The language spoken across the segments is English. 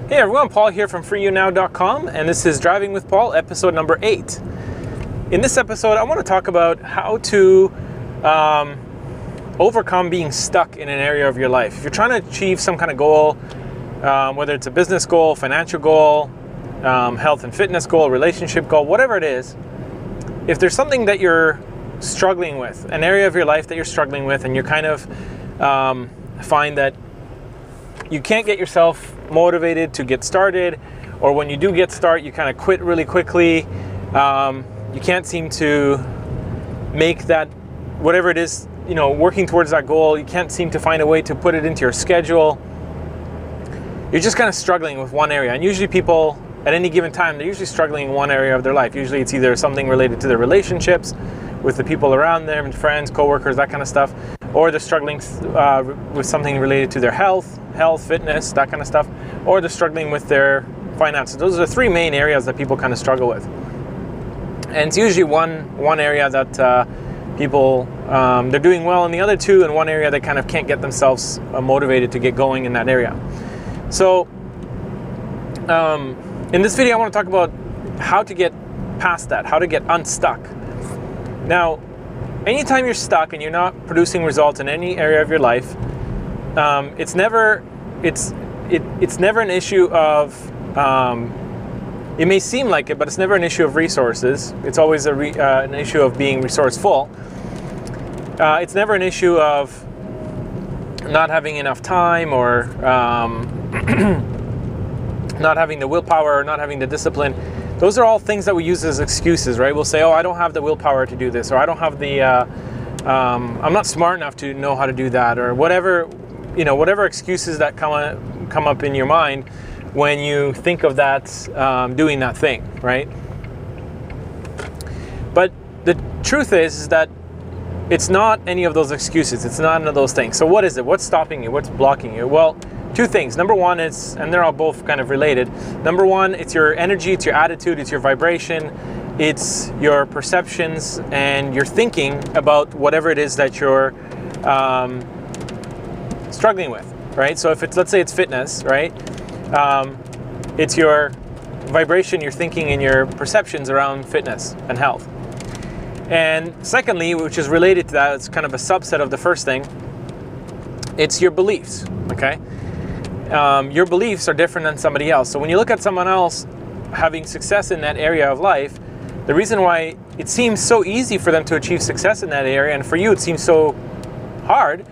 Hey everyone, Paul here from freeyounow.com, and this is Driving with Paul, episode number 8. In this episode, I want to talk about how to overcome being stuck in an area of your life. If you're trying to achieve some kind of goal, whether it's a business goal, financial goal, health and fitness goal, relationship goal, whatever it is, if there's something that you're struggling with, an area of your life that you're struggling with, and you kind of find that you can't get yourself motivated to get started, or when you do get started, you kind of quit really quickly. You can't seem to make that, whatever it is, working towards that goal, you can't seem to find a way to put it into your schedule. You're just kind of struggling with one area. And usually people, at any given time, they're usually struggling in one area of their life. Usually it's either something related to their relationships with the people around them, friends, coworkers, that kind of stuff, or they're struggling with something related to their health, fitness, that kind of stuff, or they're struggling with their finances. Those are the three main areas that people kind of struggle with. And it's usually one area that people, they're doing well in the other two, and one area they kind of can't get themselves motivated to get going in that area. So in this video, I want to talk about how to get past that, how to get unstuck. Now, anytime you're stuck and you're not producing results in any area of your life, it's never an issue of, it may seem like it, but it's never an issue of resources. It's always an issue of being resourceful. It's never an issue of not having enough time, or not having the willpower, or not having the discipline. Those are all things that we use as excuses, right? We'll say, oh, I don't have the willpower to do this, or I don't have the, I'm not smart enough to know how to do that, or whatever excuses that come up in your mind when you think of that, doing that thing, right? But the truth is that it's not any of those excuses. It's not any of those things. So what is it? What's stopping you? What's blocking you? Well, two things. Number one is, and they're all both kind of related. Number one, it's your energy, it's your attitude, it's your vibration, it's your perceptions and your thinking about whatever it is that you're struggling with, right? So if it's, let's say it's fitness, right? It's your vibration, your thinking, and your perceptions around fitness and health. And secondly, which is related to that, it's kind of a subset of the first thing, it's your beliefs, okay? Your beliefs are different than somebody else. So when you look at someone else having success in that area of life, the reason why it seems so easy for them to achieve success in that area, and for you it seems so hard,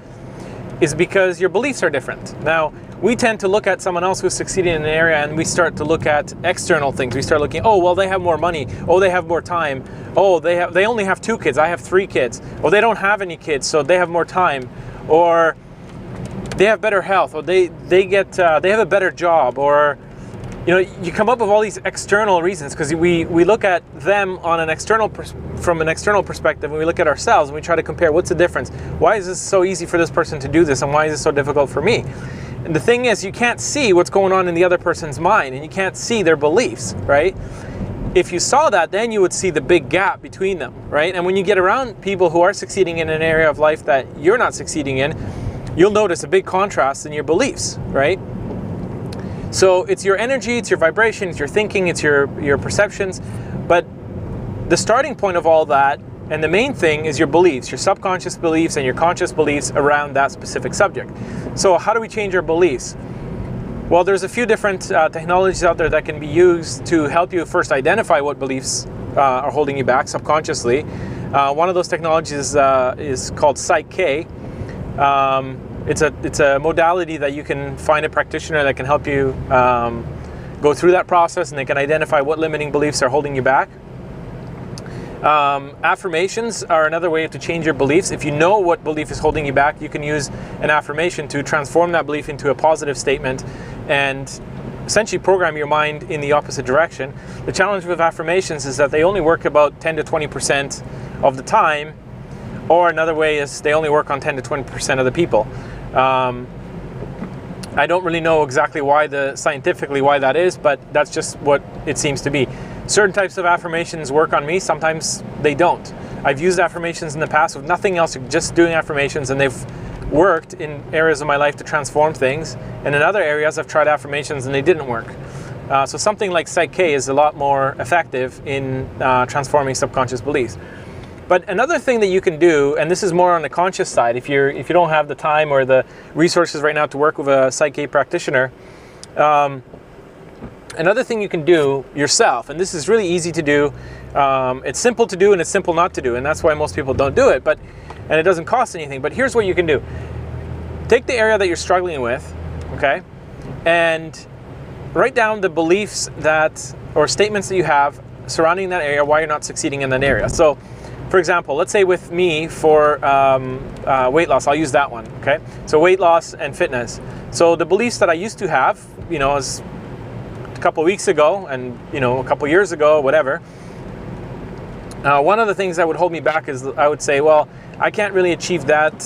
is because your beliefs are different. Now, we tend to look at someone else who's succeeding in an area, and we start to look at external things. We start looking, oh, well, they have more money. Oh, they have more time. Oh, they only have 2 kids. I have 3 kids. Oh, they don't have any kids, so they have more time. Or they have better health, or they have a better job, or you come up with all these external reasons, because we look at them on an external from an external perspective, and we look at ourselves and we try to compare what's the difference. Why is this so easy for this person to do this, and why is this so difficult for me? And the thing is, you can't see what's going on in the other person's mind, and you can't see their beliefs, right? If you saw that, then you would see the big gap between them, right? And when you get around people who are succeeding in an area of life that you're not succeeding in, you'll notice a big contrast in your beliefs, right? So it's your energy, it's your vibration, it's your thinking, it's your perceptions. But the starting point of all that, and the main thing, is your beliefs, your subconscious beliefs and your conscious beliefs around that specific subject. So how do we change our beliefs? Well, there's a few different technologies out there that can be used to help you first identify what beliefs are holding you back subconsciously. One of those technologies is called Psych-K. It's a modality that you can find a practitioner that can help you go through that process, and they can identify what limiting beliefs are holding you back. Affirmations are another way to change your beliefs. If you know what belief is holding you back, you can use an affirmation to transform that belief into a positive statement and essentially program your mind in the opposite direction. The challenge with affirmations is that they only work about 10 to 20% of the time, or another way is they only work on 10 to 20% of the people. I don't really know exactly scientifically why that is, but that's just what it seems to be. Certain types of affirmations work on me, sometimes they don't. I've used affirmations in the past with nothing else, just doing affirmations, and they've worked in areas of my life to transform things, and in other areas I've tried affirmations and they didn't work. So something like Psych K is a lot more effective in transforming subconscious beliefs. But another thing that you can do, and this is more on the conscious side, if you don't have the time or the resources right now to work with a Psych K practitioner, another thing you can do yourself, and this is really easy to do, it's simple to do and it's simple not to do, and that's why most people don't do it, and it doesn't cost anything. But here's what you can do. Take the area that you're struggling with, okay, and write down the beliefs or statements that you have surrounding that area, why you're not succeeding in that area. So, for example, let's say with me for weight loss, I'll use that one, okay? So weight loss and fitness. So the beliefs that I used to have, as a couple weeks ago and, a couple years ago, whatever, one of the things that would hold me back is I would say, well, I can't really achieve that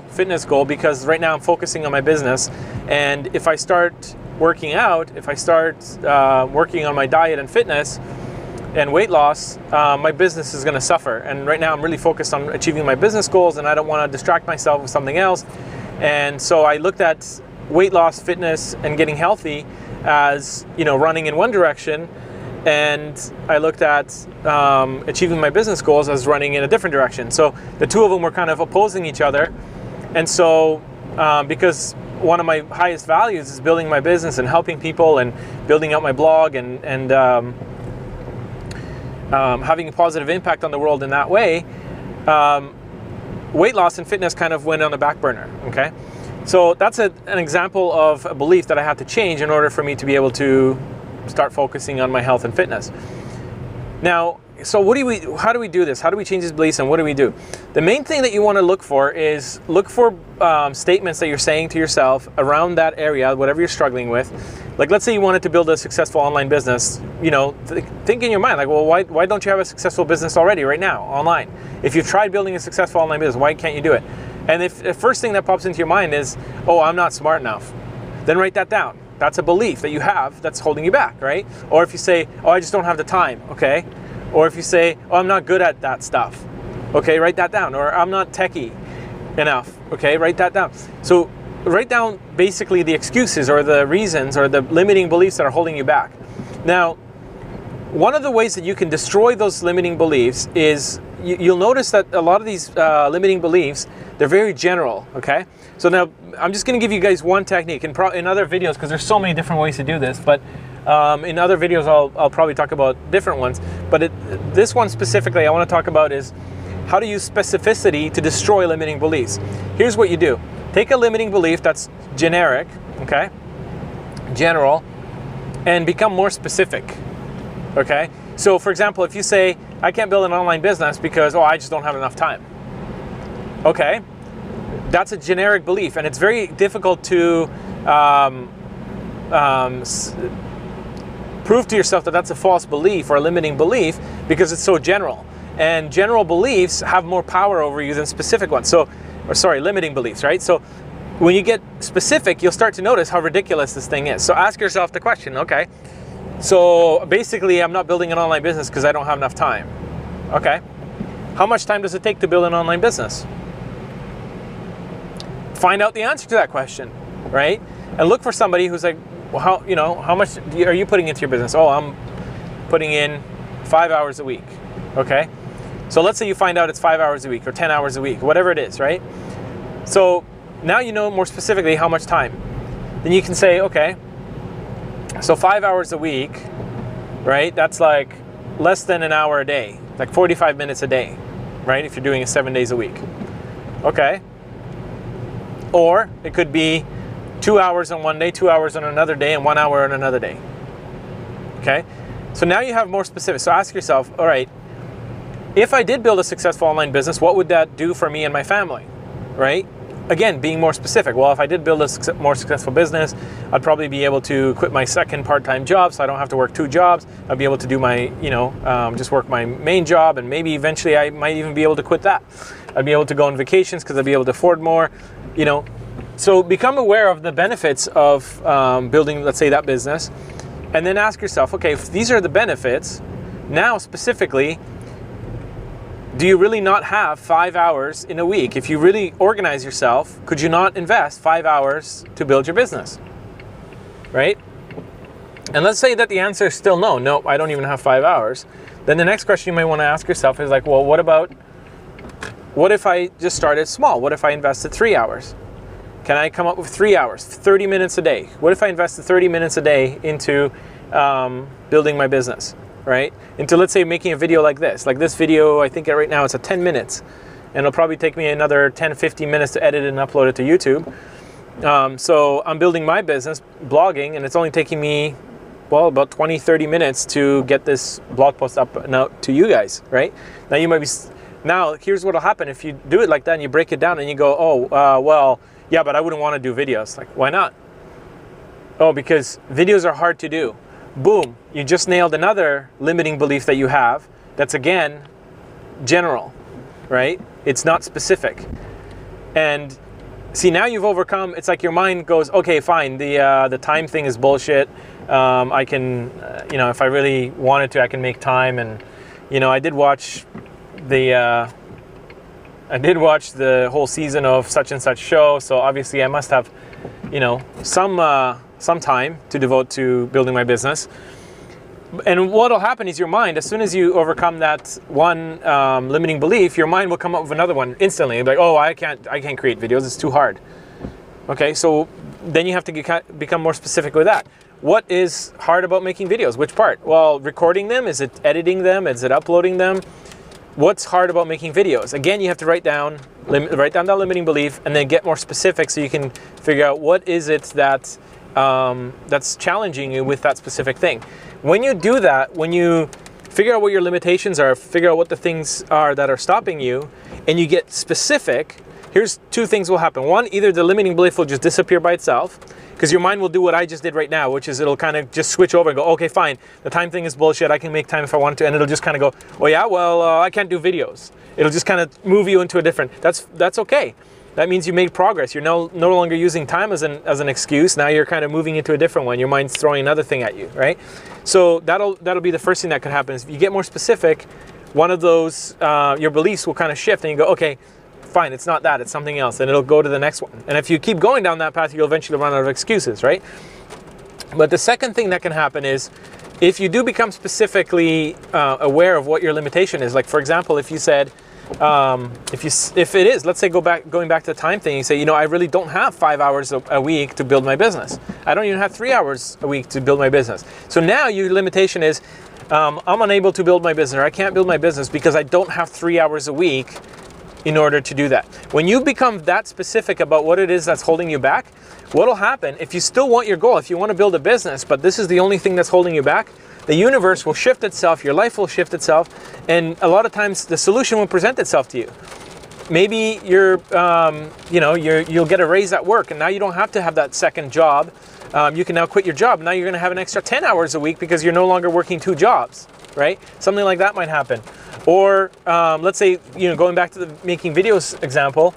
fitness goal, because right now I'm focusing on my business. And if I start working out, if I start working on my diet and fitness and weight loss, my business is going to suffer. And right now I'm really focused on achieving my business goals, and I don't want to distract myself with something else. And so I looked at weight loss, fitness, and getting healthy as, running in one direction. And I looked at achieving my business goals as running in a different direction. So the two of them were kind of opposing each other. And so because one of my highest values is building my business and helping people and building out my blog and having a positive impact on the world in that way, weight loss and fitness kind of went on the back burner, okay? So that's an example of a belief that I had to change in order for me to be able to start focusing on my health and fitness. Now, so how do we do this? How do we change these beliefs, and what do we do? The main thing that you want to look for statements that you're saying to yourself around that area, whatever you're struggling with. Like, let's say you wanted to build a successful online business, think in your mind, like, well, why don't you have a successful business already right now online? If you've tried building a successful online business, why can't you do it? And if the first thing that pops into your mind is, oh, I'm not smart enough, then write that down. That's a belief that you have that's holding you back, right? Or if you say, oh, I just don't have the time, okay? Or if you say, oh, I'm not good at that stuff, okay, write that down. Or I'm not techie enough, okay, write that down. So write down basically the excuses or the reasons or the limiting beliefs that are holding you back. Now, one of the ways that you can destroy those limiting beliefs is you'll notice that a lot of these limiting beliefs, they're very general, okay? So now I'm just going to give you guys one technique in other videos, because there's so many different ways to do this, but in other videos I'll probably talk about different ones. But this one specifically I want to talk about is how to use specificity to destroy limiting beliefs. Here's what you do. Take a limiting belief that's generic, okay, general, and become more specific, okay? So for example, if you say, I can't build an online business because, I just don't have enough time. Okay, that's a generic belief, and it's very difficult to prove to yourself that that's a false belief or a limiting belief, because it's so general. And general beliefs have more power over you than specific ones. Limiting beliefs, right? So when you get specific, you'll start to notice how ridiculous this thing is. So ask yourself the question, okay, so basically I'm not building an online business because I don't have enough time. Okay, how much time does it take to build an online business? Find out the answer to that question, right? And look for somebody who's like, well, how much are you putting into your business? Oh, I'm putting in 5 hours a week. Okay, so let's say you find out it's 5 hours a week or 10 hours a week, whatever it is, right? So now you know more specifically how much time. Then you can say, okay, so 5 hours a week, right? That's like less than an hour a day, like 45 minutes a day, right? If you're doing it 7 days a week. Okay. Or it could be 2 hours on one day, 2 hours on another day, and 1 hour on another day. Okay. So now you have more specific. So ask yourself, all right, if I did build a successful online business, what would that do for me and my family, right? Again, being more specific. Well, if I did build a more successful business, I'd probably be able to quit my second part-time job, so I don't have to work 2 jobs. I'd be able to do my, just work my main job, and maybe eventually I might even be able to quit that. I'd be able to go on vacations because I'd be able to afford more, So become aware of the benefits of building, let's say, that business, and then ask yourself, okay, if these are the benefits, now specifically, do you really not have 5 hours in a week? If you really organize yourself, could you not invest 5 hours to build your business? Right? And let's say that the answer is still no. No, I don't even have 5 hours. Then the next question you might want to ask yourself is like, well, what if I just started small? What if I invested 3 hours? Can I come up with 3 hours, 30 minutes a day? What if I invested 30 minutes a day into building my business, right? Into, let's say, making a video like this. Like this video, I think right now it's at 10 minutes. And it'll probably take me another 10, 15 minutes to edit it and upload it to YouTube. So I'm building my business, blogging, and it's only taking me, well, about 20, 30 minutes to get this blog post up and out to you guys, right? Now you might be, now here's what'll happen if you do it like that and you break it down and you go, oh, well, yeah, but I wouldn't want to do videos. Like, why not? Oh, because videos are hard to do. Boom, you just nailed another limiting belief that you have. That's, again, general, right? It's not specific. And see, now you've overcome, it's like your mind goes, okay, fine, the time thing is bullshit. I can, if I really wanted to, I can make time. And, I did watch the whole season of such and such show. So obviously I must have, some time to devote to building my business. And what'll happen is your mind, as soon as you overcome that one limiting belief, your mind will come up with another one instantly. It'll be like, oh, I can't create videos. It's too hard. Okay, so then you have to become more specific with that. What is hard about making videos? Which part? Well, recording them. Is it editing them? Is it uploading them? What's hard about making videos? Again, you have to write down that limiting belief and then get more specific so you can figure out what is it that that's challenging you with that specific thing. When you do that, when you figure out what your limitations are, figure out what the things are that are stopping you, and you get specific, here's two things will happen. One, either the limiting belief will just disappear by itself, because your mind will do what I just did right now, which is it'll kind of just switch over and go, okay, fine, the time thing is bullshit, I can make time if I want to, and it'll just kind of go, oh yeah, well, I can't do videos. It'll just kind of move you into a different, that's okay. That means you made progress. You're no longer using time as an excuse. Now you're kind of moving into a different one. Your mind's throwing another thing at you, right? So that'll be the first thing that could happen. Is if you get more specific, one of those, your beliefs will kind of shift and you go, okay, fine, it's not that, it's something else. And it'll go to the next one. And if you keep going down that path, you'll eventually run out of excuses, right? But the second thing that can happen is if you do become specifically aware of what your limitation is, like for example, if you said, if it is, let's say going back to the time thing, you say, I really don't have 5 hours a week to build my business. I don't even have 3 hours a week to build my business. So now your limitation is, I'm unable to build my business, or I can't build my business because I don't have 3 hours a week in order to do that. When you become that specific about what it is that's holding you back, what'll happen, if you still want your goal, if you want to build a business, but this is the only thing that's holding you back, the universe will shift itself, your life will shift itself, and a lot of times the solution will present itself to you. Maybe you'll get a raise at work, and now you don't have to have that second job. You can now quit your job. Now you're going to have an extra 10 hours a week because you're no longer working 2 jobs, right? Something like that might happen. Or let's say, going back to the making videos example,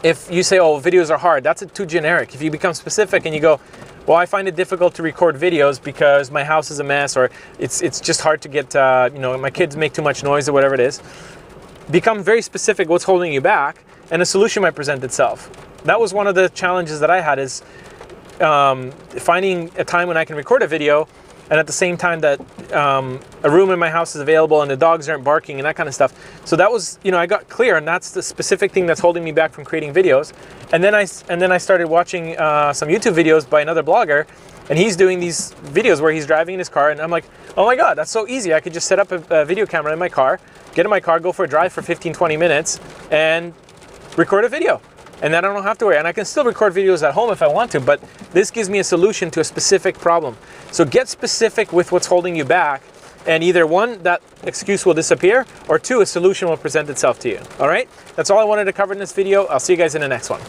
if you say, oh, videos are hard, that's too generic. If you become specific and you go, well, I find it difficult to record videos because my house is a mess, or it's just hard to get, my kids make too much noise, or whatever it is. Become very specific what's holding you back, and a solution might present itself. That was one of the challenges that I had, is finding a time when I can record a video, and at the same time that a room in my house is available and the dogs aren't barking and that kind of stuff. So that was, I got clear, and that's the specific thing that's holding me back from creating videos. And then I started watching some YouTube videos by another blogger, and he's doing these videos where he's driving in his car, and I'm like, oh my God, that's so easy. I could just set up a video camera in my car, get in my car, go for a drive for 15, 20 minutes, and record a video. And then I don't have to worry. And I can still record videos at home if I want to, but this gives me a solution to a specific problem. So get specific with what's holding you back, and either one, that excuse will disappear, or two, a solution will present itself to you. All right? That's all I wanted to cover in this video. I'll see you guys in the next one.